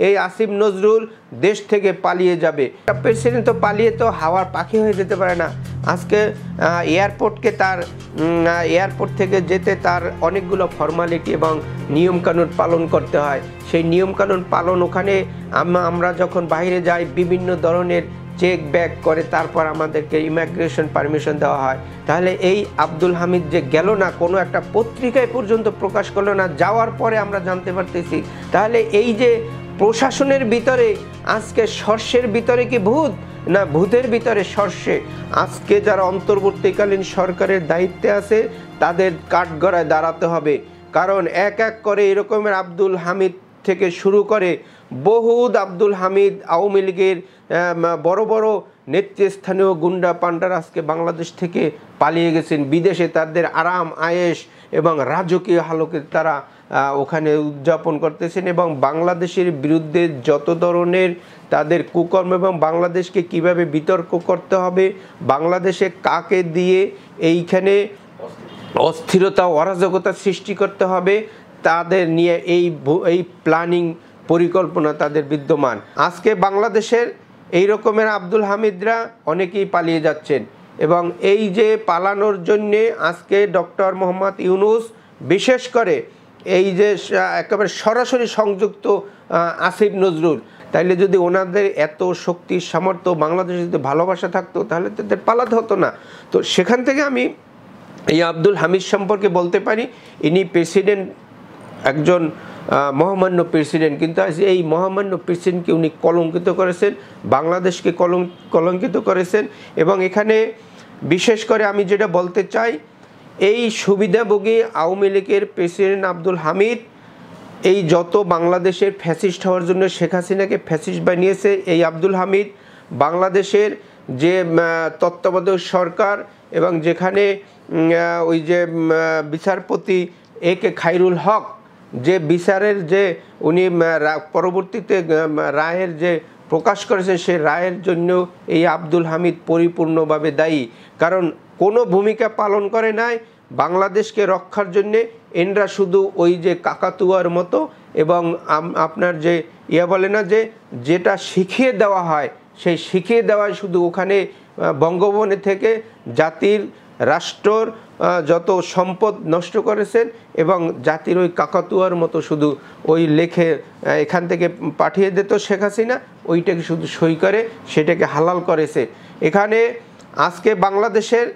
এই আসিফ নজরুল দেশ থেকে পালিয়ে যাবে। প্রেসিডেন্ট তো পালিয়ে তো হাওয়ার পাখি হয়ে যেতে পারে না। আজকে এয়ারপোর্ট থেকে যেতে তার অনেকগুলো ফর্মালিটি এবং নিয়মকানুন পালন করতে হয়। সেই নিয়মকানুন পালন ওখানে আমরা যখন বাইরে যাই বিভিন্ন ধরনের চেক ব্যাক করে তারপর আমাদেরকে ইমিগ্রেশন পারমিশন দেওয়া হয়। তাহলে এই আব্দুল হামিদ যে গেল না, কোনো একটা পত্রিকায় পর্যন্ত প্রকাশ করলো না, যাওয়ার পরে আমরা জানতে পারতেছি। তাহলে এই যে প্রশাসনের ভিতরে আজকে সর্ষের ভিতরে কি ভূত, না ভূতের ভিতরে সর্ষে। আজকে যারা অন্তর্বর্তীকালীন সরকারের দায়িত্বে আছে তাদের কাঠগড়ায় দাঁড়াতে হবে, কারণ এক এক করে এরকমের আব্দুল হামিদ থেকে শুরু করে বহুত আব্দুল হামিদ আওয়ামী লীগের বড় বড় নেতৃস্থানীয় গুন্ডা পান্ডার আজকে বাংলাদেশ থেকে পালিয়ে গেছেন বিদেশে। তাদের আরাম আয়েশ এবং রাজকীয় হালকে তারা ওখানে উদযাপন করতেছেন এবং বাংলাদেশের বিরুদ্ধে যত ধরনের তাদের কুকর্ম এবং বাংলাদেশকে কিভাবে বিতর্ক করতে হবে, বাংলাদেশে কাকে দিয়ে এইখানে অস্থিরতা অরাজকতা সৃষ্টি করতে হবে, তাদের নিয়ে এই প্ল্যানিং পরিকল্পনা তাদের বিদ্যমান। আজকে বাংলাদেশের এই রকমের আব্দুল হামিদরা অনেকেই পালিয়ে যাচ্ছেন এবং এই যে পালানোর জন্যে আজকে ডক্টর মোহাম্মদ ইউনূস বিশেষ করে এই যে একেবারে সরাসরি সংযুক্ত আসিফ নজরুল, তাইলে যদি ওনাদের এত শক্তি সামর্থ্য বাংলাদেশে যদি ভালোবাসা থাকতো তাহলে তাদের পালাতে হতো না। তো সেখান থেকে আমি এই আব্দুল হামিদ সম্পর্কে বলতে পারি ইনি প্রেসিডেন্ট, একজন মহামান্য প্রেসিডেন্ট, কিন্তু এই মহামান্য প্রেসিডেন্টকে উনি কলঙ্কিত করেছেন, বাংলাদেশকে কলঙ্কিত করেছেন। এবং এখানে বিশেষ করে আমি যেটা বলতে চাই, এই সুবিধাভোগী আওয়ামী লীগের প্রেসিডেন্ট আব্দুল হামিদ এই যত বাংলাদেশের ফ্যাসিস্ট হওয়ার জন্য শেখ হাসিনাকে ফ্যাসিস্ট বানিয়েছে এই আব্দুল হামিদ, বাংলাদেশের যে তত্ত্বাবধায়ক সরকার এবং যেখানে ওই যে বিচারপতি একে খায়রুল হক যে বিচারের যে উনি পরবর্তীতে রায়ের যে প্রকাশ করেছেন সেই রায়ের জন্য এই আব্দুল হামিদ পরিপূর্ণভাবে দায়ী, কারণ কোনো ভূমিকা পালন করে নাই বাংলাদেশকে রক্ষার জন্যে। এনরা শুধু ওই যে কাকাতুয়ার মতো এবং আপনার যে বলে না যে যেটা শিখিয়ে দেওয়া হয় সেই শিখিয়ে দেওয়ায় শুধু ওখানে বঙ্গভবনে থেকে জাতির রাষ্ট্রর যত সম্পদ নষ্ট করেছেন এবং জাতির ওই কাকাতুয়ার মতো শুধু ওই লেখে এখান থেকে পাঠিয়ে দিত শেখ হাসিনা, ওইটাকে শুধু সই করে সেটাকে হালাল করেছে। এখানে আজকে বাংলাদেশের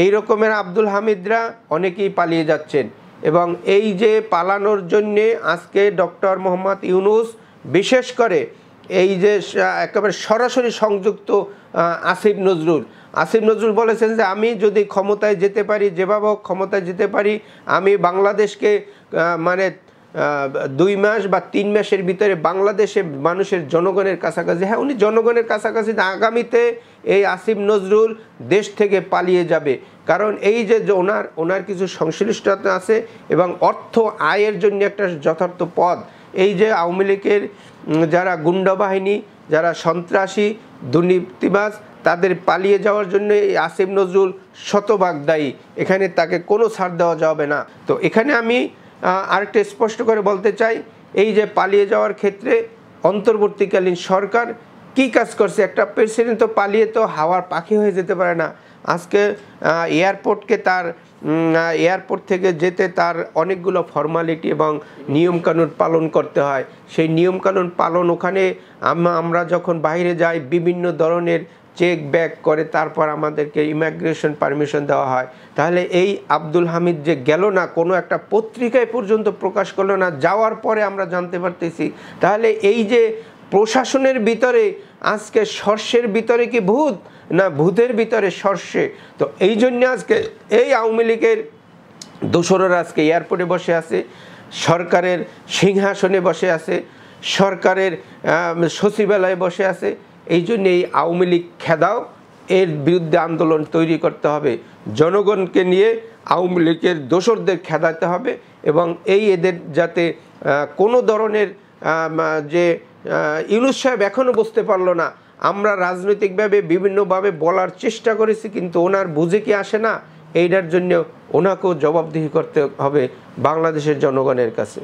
এই রকমের আব্দুল হামিদরা অনেকেই পালিয়ে যাচ্ছেন এবং এই যে পালানোর জন্যে আজকে ডক্টর মোহাম্মদ ইউনূস বিশেষ করে এই যে একেবারে সরাসরি সংযুক্ত আসিফ নজরুল বলেছেন যে আমি যদি ক্ষমতায় যেতে পারি, যেভাবে ক্ষমতায় যেতে পারি, আমি বাংলাদেশকে মানে 2 মাস বা 3 মাসের ভিতরে বাংলাদেশে মানুষের জনগণের কাছাকাছি, হ্যাঁ উনি জনগণের কাছাকাছি, আগামীতে এই আসিফ নজরুল দেশ থেকে পালিয়ে যাবে, কারণ এই যে ওনার কিছু সংশ্লিষ্টতা আছে এবং অর্থ আয়ের জন্য একটা যথার্থ পদ। এই যে আওয়ামী লীগের যারা গুন্ডা বাহিনী, যারা সন্ত্রাসী দুর্নীতিবাজ, তাদের পালিয়ে যাওয়ার জন্য এই আসিফ নজরুল শতভাগ দায়ী, এখানে তাকে কোনো ছাড় দেওয়া যাবে না। তো এখানে আমি আরেকটা স্পষ্ট করে বলতে চাই, এই যে পালিয়ে যাওয়ার ক্ষেত্রে অন্তর্বর্তীকালীন সরকার কি কাজ করছে। একটা প্রেসিডেন্ট তো পালিয়ে তো হাওয়ার পাখি হয়ে যেতে পারে না। আজকে এয়ারপোর্ট থেকে যেতে তার অনেকগুলো ফর্মালিটি এবং নিয়মকানুন পালন করতে হয়। সেই নিয়মকানুন পালন ওখানে আমরা যখন বাইরে যাই বিভিন্ন ধরনের চেক ব্যাক করে তারপর আমাদেরকে ইমিগ্রেশন পারমিশন দেওয়া হয়। তাহলে এই আব্দুল হামিদ যে গেল না, কোনো একটা পত্রিকায় পর্যন্ত প্রকাশ করলো না, যাওয়ার পরে আমরা জানতে পারতেছি। তাহলে এই যে প্রশাসনের ভিতরে আজকে সর্ষের ভিতরে কি ভূত, না ভূতের ভিতরে সর্ষে। তো এই জন্য আজকে এই আওয়ামী লীগের দোসররা আজকে এয়ারপোর্টে বসে আছে, সরকারের সিংহাসনে বসে আছে, সরকারের সচিবালয়ে বসে আছে। এই জন্য এই আওয়ামী লীগ খেদাও, এর বিরুদ্ধে আন্দোলন তৈরি করতে হবে, জনগণকে নিয়ে আওয়ামী লীগের দোসরদের খেদাতে হবে এবং এদের যাতে কোনো ধরনের যে ইউনূস সাহেব এখনও বুঝতে পারলো না, আমরা রাজনৈতিকভাবে বিভিন্নভাবে বলার চেষ্টা করেছি কিন্তু ওনার বুঝে কি আসে না, এইটার জন্য ওনাকেও জবাবদিহি করতে হবে বাংলাদেশের জনগণের কাছে।